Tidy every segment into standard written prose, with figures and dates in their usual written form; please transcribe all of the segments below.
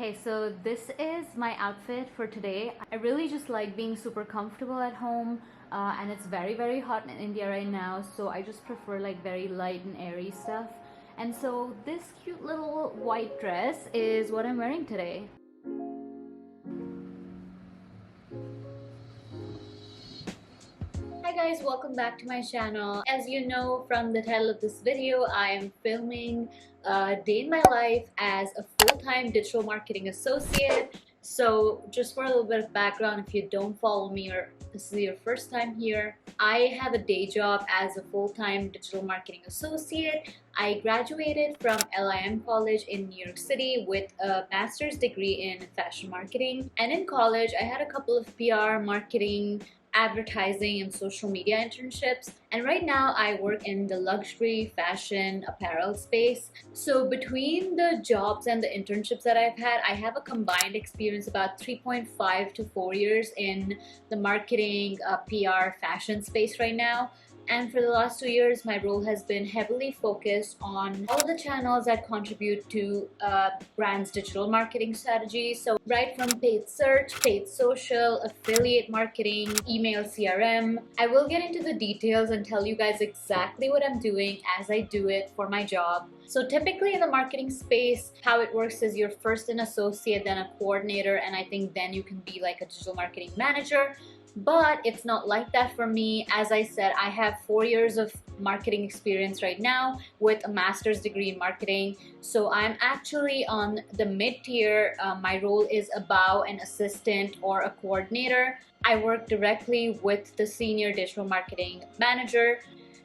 Okay, so this is my outfit for today. I really just like being super comfortable at home, and it's very hot in India right now, so I just prefer like very light and airy stuff. And so this cute little white dress is what I'm wearing today. Hi guys, welcome back to my channel. As you know from the title of this video, I am filming a day in my life as a full-time digital marketing associate. So just for a little bit of background, if you don't follow me or this is your first time here, I have a day job as a full-time digital marketing associate. I graduated from LIM College in New York City with a master's degree in fashion marketing. And in college, I had a couple of PR, marketing, advertising and social media internships, and right now I work in the luxury fashion apparel space. So between the jobs and the internships that I've had, I have a combined experience about 3.5 to 4 years in the marketing, PR, fashion space right now. And for the last 2 years, my role has been heavily focused on all the channels that contribute to brands' digital marketing strategy. So right from paid search, paid social, affiliate marketing, email CRM. I will get into the details and tell you guys exactly what I'm doing as I do it for my job. So typically in the marketing space, how it works is you're first an associate, then a coordinator, and I think then you can be like a digital marketing manager. But it's not like that for me. As I said, I have 4 years of marketing experience right now with a master's degree in marketing. So I'm actually on the mid-tier. My role is above an assistant or a coordinator. I work directly with the senior digital marketing manager,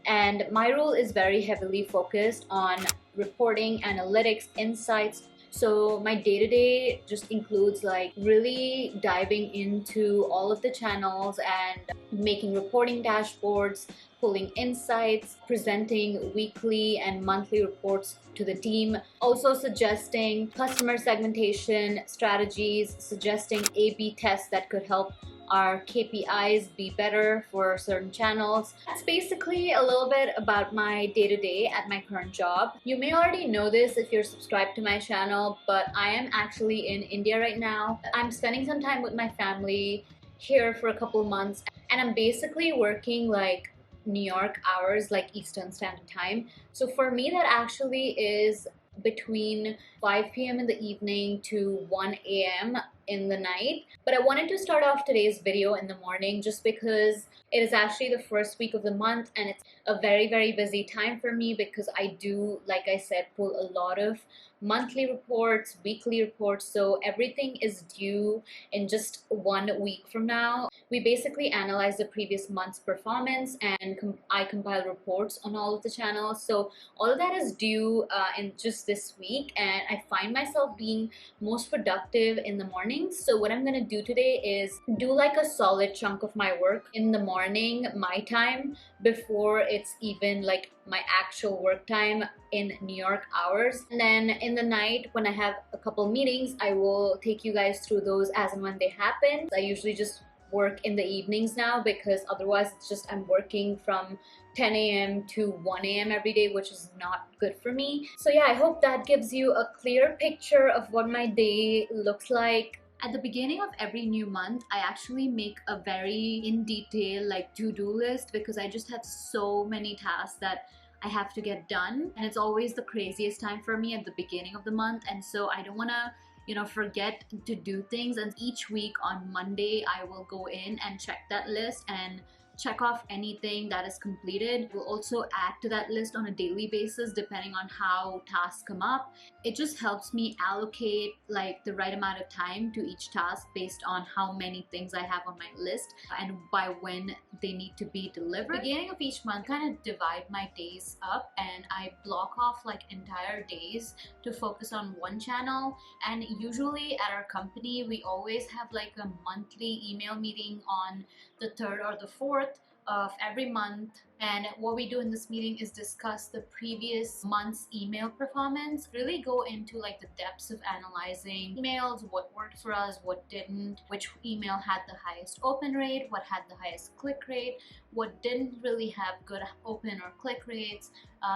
and my role is very heavily focused on reporting, analytics, insights. So my day-to-day just includes like really diving into all of the channels and making reporting dashboards, pulling insights, presenting weekly and monthly reports to the team, also suggesting customer segmentation strategies, suggesting A/B tests that could help our KPIs be better for certain channels. That's basically a little bit about my day-to-day at my current job. You may already know this if you're subscribed to my channel, but I am actually in India right now. I'm spending some time with my family here for a couple of months, and I'm basically working like New York hours, like Eastern Standard Time. So for me, that actually is between 5 p.m. in the evening to 1 a.m. in the night. But I wanted to start off today's video in the morning just because it is actually the first week of the month, and it's a very busy time for me because I do, like I said, pull a lot of monthly reports, weekly reports, so everything is due in just 1 week from now. We basically analyze the previous month's performance, and I compile reports on all of the channels. So all of that is due in just this week, and I find myself being most productive in the mornings. So what I'm gonna do today is do like a solid chunk of my work in the morning, my time, before it's even like my actual work time in New York hours. And then in the night, when I have a couple meetings, I will take you guys through those as and when they happen. I usually just work in the evenings now because otherwise it's just I'm working from 10 a.m. to 1 a.m. every day, which is not good for me. So yeah, I hope that gives you a clear picture of what my day looks like. At the beginning of every new month, I actually make a very in detail like to-do list because I just have so many tasks that I have to get done, and it's always the craziest time for me at the beginning of the month, and so I don't want to forget to do things. And each week on Monday I will go in and check that list and check off anything that is completed. We'll also add to that list on a daily basis depending on how tasks come up. It just helps me allocate like the right amount of time to each task based on how many things I have on my list and by when they need to be delivered. Beginning of each month, kind of divide my days up, and I block off like entire days to focus on one channel. And usually at our company, we always have like a monthly email meeting on the 3rd or the 4th of every month, and what we do in this meeting is discuss the previous month's email performance, really go into like the depths of analyzing emails, what worked for us, what didn't, which email had the highest open rate, what had the highest click rate, what didn't really have good open or click rates,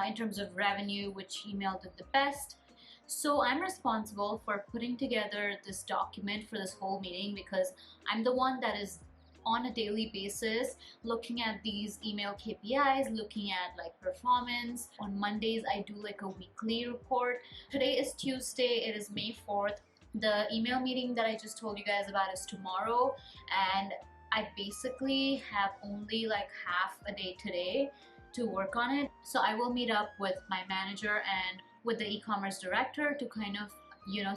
in terms of revenue, which email did the best. So I'm responsible for putting together this document for this whole meeting because I'm the one that is on a daily basis looking at these email KPIs, looking at like performance. On Mondays I do like a weekly report. Today is Tuesday, it is May 4th. The email meeting that I just told you guys about is tomorrow, and I basically have only like half a day today to work on it. So I will meet up with my manager and with the e-commerce director to kind of,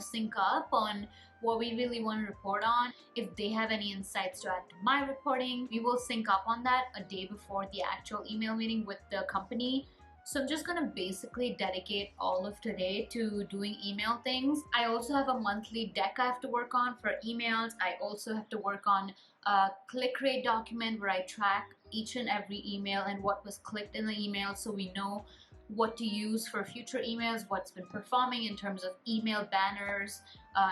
sync up on what we really want to report on. If they have any insights to add to my reporting, we will sync up on that a day before the actual email meeting with the company. So I'm just gonna basically dedicate all of today to doing email things. I also have a monthly deck I have to work on for emails. I also have to work on a click rate document where I track each and every email and what was clicked in the email, so we know what to use for future emails, what's been performing in terms of email banners,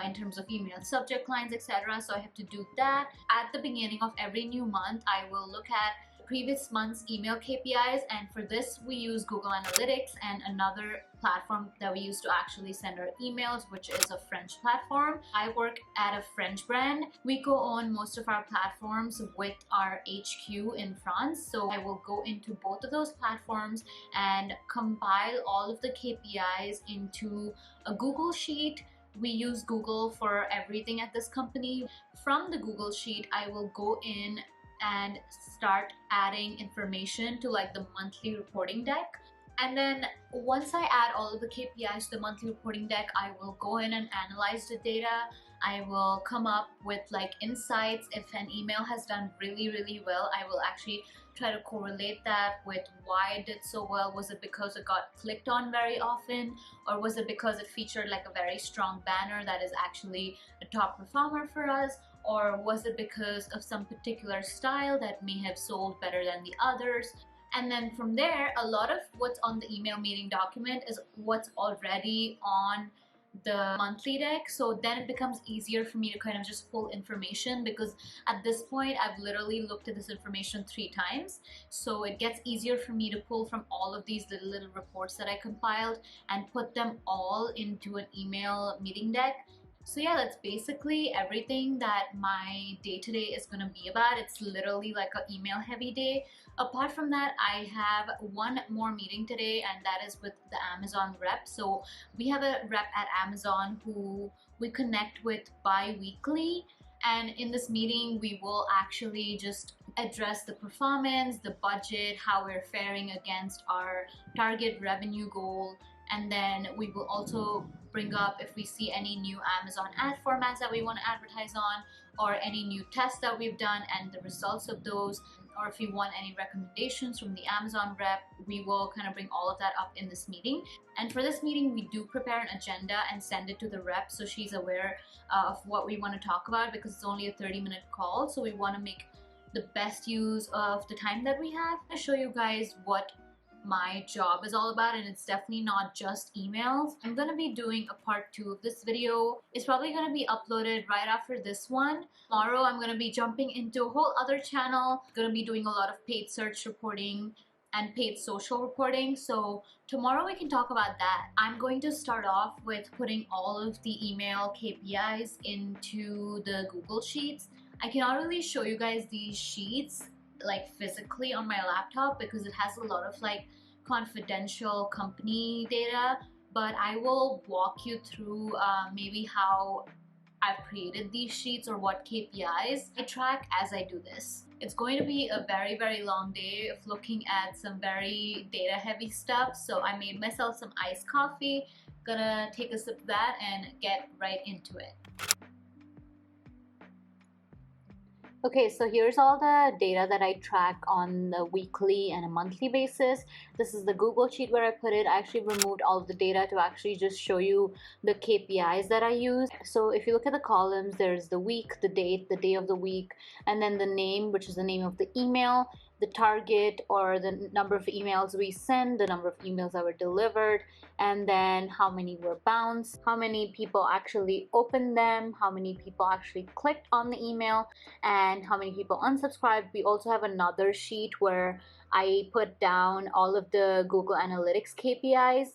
in terms of email subject lines, etc. So I have to do that. At the beginning of every new month, I will look at previous month's email KPIs, and for this we use Google Analytics and another platform that we use to actually send our emails, which is a French platform. I work at a French brand. We go on most of our platforms with our HQ in France, so I will go into both of those platforms and compile all of the KPIs into a Google Sheet. We use Google for everything at this company. From the Google Sheet, I will go in and start adding information to like the monthly reporting deck. And then once I add all of the KPIs to the monthly reporting deck, I will go in and analyze the data. I will come up with like insights. If an email has done really well, I will actually try to correlate that with why it did so well. Was it because it got clicked on very often, or was it because it featured like a very strong banner that is actually a top performer for us? Or was it because of some particular style that may have sold better than the others? And then from there, a lot of what's on the email meeting document is what's already on the monthly deck. So then it becomes easier for me to kind of just pull information, because at this point I've literally looked at this information 3 times. So it gets easier for me to pull from all of these little reports that I compiled and put them all into an email meeting deck. So yeah, that's basically everything that my day-to-day is going to be about. It's literally like an email heavy day. Apart from that, I have one more meeting today, and that is with the Amazon rep. So we have a rep at Amazon who we connect with bi-weekly, and in this meeting we will actually just address the performance, the budget, how we're faring against our target revenue goal. And then we will also bring up if we see any new Amazon ad formats that we want to advertise on, or any new tests that we've done and the results of those, or if you want any recommendations from the Amazon rep, we will kind of bring all of that up in this meeting. And for this meeting, we do prepare an agenda and send it to the rep so she's aware of what we want to talk about, because it's only a 30-minute call, so we want to make the best use of the time that we have. I'll show you guys what my job is all about, and it's definitely not just emails. I'm gonna be doing a part 2 of this video. It's probably gonna be uploaded right after this one. Tomorrow I'm gonna be jumping into a whole other channel. I'm gonna be doing a lot of paid search reporting and paid social reporting, so tomorrow we can talk about that. I'm going to start off with putting all of the email KPIs into the Google Sheets. I cannot really show you guys these sheets like physically on my laptop because it has a lot of like confidential company data, but I will walk you through maybe how I've created these sheets or what KPIs I track as I do this. It's going to be a very long day of looking at some very data heavy stuff, so I made myself some iced coffee. Gonna take a sip of that and get right into it. Okay, so here's all the data that I track on the weekly and a monthly basis. This is the Google Sheet where I put it. I actually removed all of the data to actually just show you the KPIs that I use. So if you look at the columns, there's the week, the date, the day of the week, and then the name, which is the name of the email, the target or the number of emails we send, the number of emails that were delivered, and then how many were bounced, how many people actually opened them, how many people actually clicked on the email, and how many people unsubscribed. We also have another sheet where I put down all of the Google Analytics KPIs.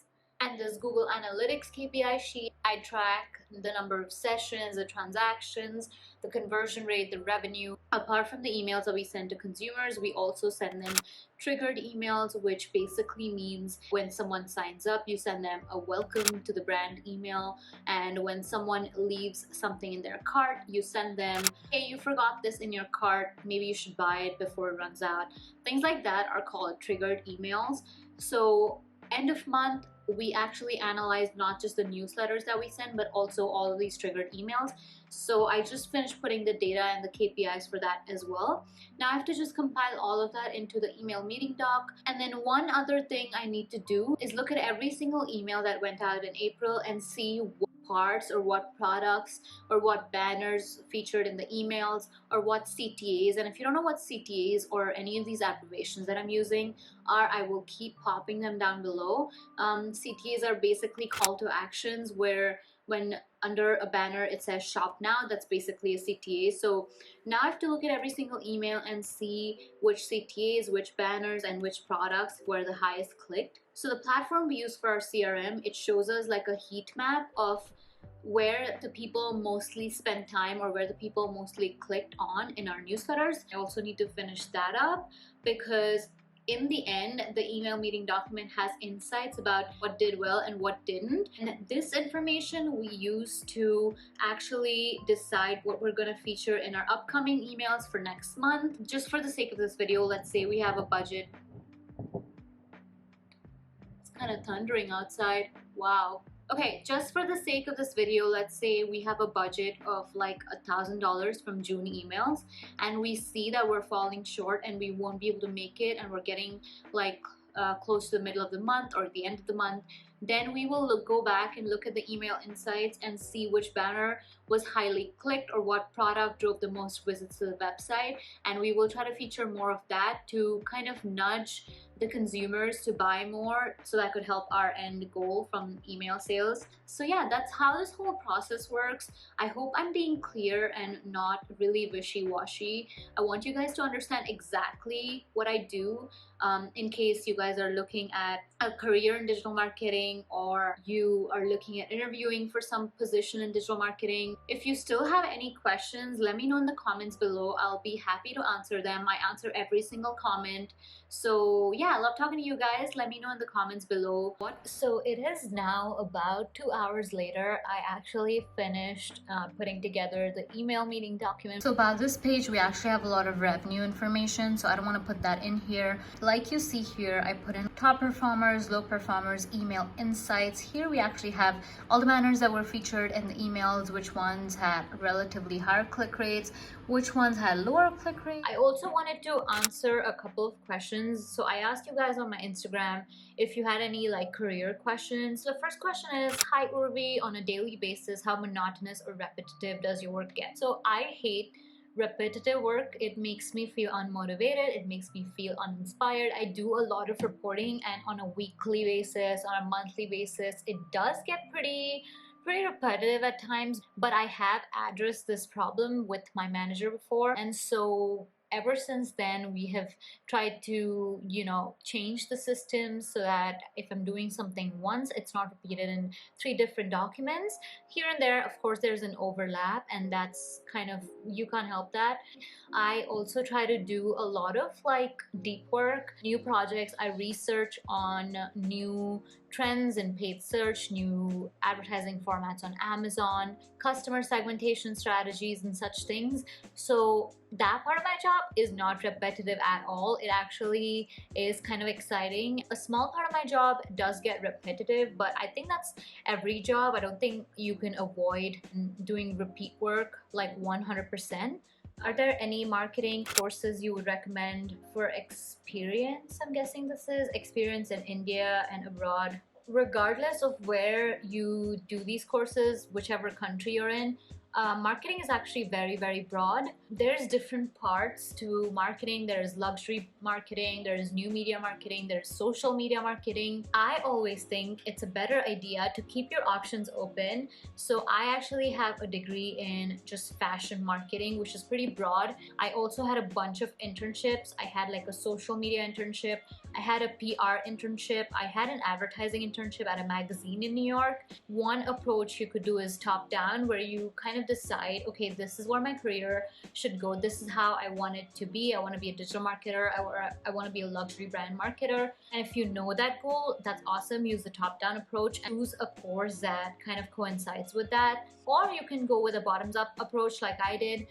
And this Google Analytics KPI sheet, I track the number of sessions, the transactions, the conversion rate, the revenue. Apart from the emails that we send to consumers, we also send them triggered emails, which basically means when someone signs up, you send them a welcome to the brand email. And when someone leaves something in their cart, you send them, hey, you forgot this in your cart, maybe you should buy it before it runs out. Things like that are called triggered emails. So end of month, we actually analyze not just the newsletters that we send, but also all of these triggered emails. So I just finished putting the data and the KPIs for that as well. Now I have to just compile all of that into the email meeting doc. And then one other thing I need to do is look at every single email that went out in April and see what parts or what products or what banners featured in the emails or what CTAs. And if you don't know what CTAs or any of these abbreviations that I'm using are, I will keep popping them down below. CTAs are basically call to actions, where when under a banner it says shop now, that's basically a CTA. So now I have to look at every single email and see which CTAs, which banners, and which products were the highest clicked. So the platform we use for our CRM, it shows us like a heat map of where the people mostly spend time or where the people mostly clicked on in our newsletters. I also need to finish that up because in the end, the email meeting document has insights about what did well and what didn't. And this information we use to actually decide what we're going to feature in our upcoming emails for next month. Just for the sake of this video, let's say we have a budget. It's kind of thundering outside. Wow. Okay, just for the sake of this video, let's say we have a budget of like $1,000 from June emails, and we see that we're falling short and we won't be able to make it, and we're getting like close to the middle of the month or the end of the month. Then we will go back and look at the email insights and see which banner was highly clicked or what product drove the most visits to the website, and we will try to feature more of that to kind of nudge the consumers to buy more, so that could help our end goal from email sales. So yeah, that's how this whole process works. I hope I'm being clear and not really wishy-washy. I want you guys to understand exactly what I do, in case you guys are looking at a career in digital marketing or you are looking at interviewing for some position in digital marketing. If you still have any questions, let me know in the comments below. I'll be happy to answer them. I answer every single comment. So yeah, I love talking to you guys. Let me know in the comments below. So it is now about 2 hours later. I actually finished putting together the email meeting document. So about this page, we actually have a lot of revenue information, so I don't want to put that in here. Like you see here, I put in top performers, low performers, email insights. Here we actually have all the banners that were featured in the emails, which ones had relatively higher click rates, which ones had lower click rates. I also wanted to answer a couple of questions. So I asked you guys on my Instagram if you had any like career questions. So the first question is, hi Urvi, on a daily basis, how monotonous or repetitive does your work get? So I hate repetitive work. It makes me feel unmotivated. It makes me feel uninspired. I do a lot of reporting, and on a weekly basis, on a monthly basis, it does get pretty repetitive at times. But I have addressed this problem with my manager before, and so ever since then we have tried to, you know, change the system so that if I'm doing something once, it's not repeated in 3 different documents. Here and there, of course, there's an overlap, and that's kind of, you can't help that. I also try to do a lot of like deep work, new projects. I research on new trends in paid search, new advertising formats on Amazon, customer segmentation strategies and such things. So that part of my job is not repetitive at all. It actually is kind of exciting. A small part of my job does get repetitive, but I think that's every job. I don't think you can avoid doing repeat work like 100%. Are there any marketing courses you would recommend for experience? I'm guessing this is experience in India and abroad. Regardless of where you do these courses, whichever country you're in, Marketing is actually very, very broad. There's different parts to marketing. There's luxury marketing, there's new media marketing, there's social media marketing. I always think it's a better idea to keep your options open. So I actually have a degree in just fashion marketing, which is pretty broad. I also had a bunch of internships. I had like a social media internship, I had a PR internship, I had an advertising internship at a magazine in New York. One approach you could do is top down, where you kind of decide, okay, this is where my career should go, this is how I want it to be. I want to be a digital marketer, I want to be a luxury brand marketer. And if you know that goal, that's awesome. Use the top down approach and choose a course that kind of coincides with that. Or you can go with a bottoms up approach like I did.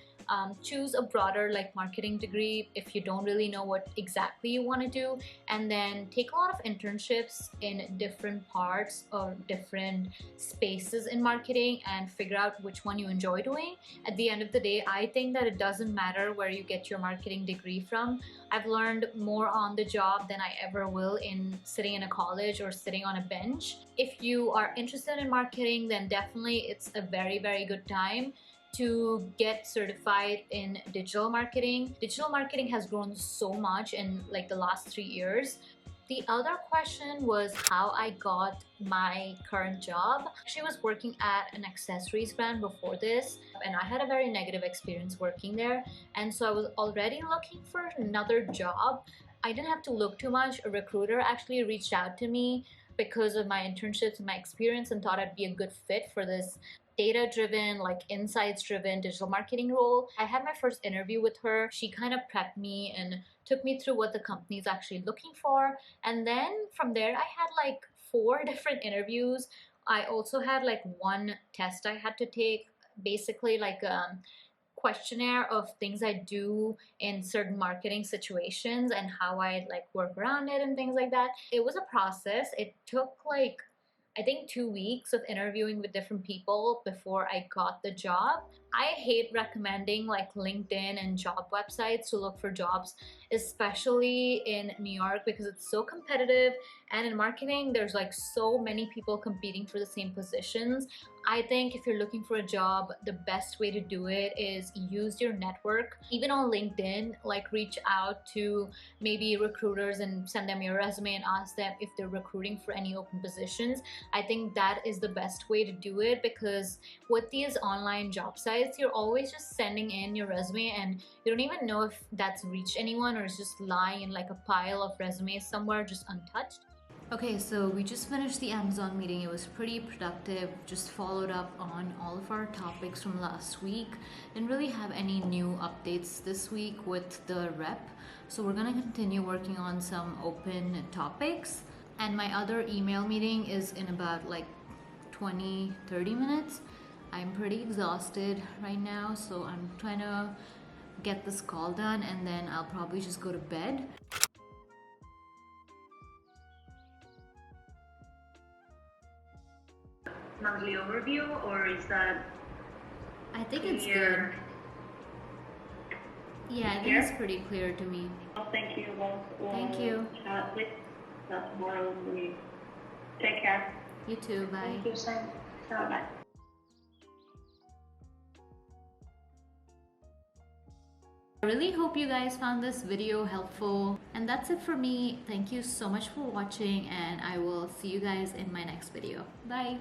Choose a broader like marketing degree if you don't really know what exactly you want to do, and then take a lot of internships in different parts or different spaces in marketing and figure out which one you enjoy doing. At the end of the day, I think that it doesn't matter where you get your marketing degree from. I've learned more on the job than I ever will in sitting in a college or sitting on a bench. If you are interested in marketing, then definitely it's a very, very good time to get certified in digital marketing. Digital marketing has grown so much in like the last 3 years. The other question was how I got my current job. Actually, I was working at an accessories brand before this, and I had a very negative experience working there. And so I was already looking for another job. I didn't have to look too much. A recruiter actually reached out to me because of my internships and my experience and thought I'd be a good fit for this data-driven, like insights-driven digital marketing role. I had my first interview with her. She kind of prepped me and took me through what the company is actually looking for. And then from there, I had like 4 different interviews. I also had like one test I had to take, basically like questionnaire of things I do in certain marketing situations and how I like work around it and things like that. It was a process. It took like I think 2 weeks of interviewing with different people before I got the job. I hate recommending like LinkedIn and job websites to look for jobs, especially in New York, because it's so competitive. And in marketing, there's like so many people competing for the same positions. I think if you're looking for a job, the best way to do it is use your network. Even on LinkedIn, like reach out to maybe recruiters and send them your resume and ask them if they're recruiting for any open positions. I think that is the best way to do it, because with these online job sites, you're always just sending in your resume and you don't even know if that's reached anyone or it's just lying in like a pile of resumes somewhere just untouched. Okay, so we just finished the Amazon meeting. It was pretty productive. Just followed up on all of our topics from last week. Didn't really have any new updates this week with the rep. So we're gonna continue working on some open topics. And my other email meeting is in about like 20-30 minutes. I'm pretty exhausted right now, so I'm trying to get this call done and then I'll probably just go to bed. Monthly overview, or is that I think clear? it's good. Yeah, I think it's pretty clear to me. Well, thank you. We'll Thank you. chat with tomorrow. Take care. You too. Bye. Thank you, Sam. Bye. I really hope you guys found this video helpful. And that's it for me. Thank you so much for watching, and I will see you guys in my next video. Bye.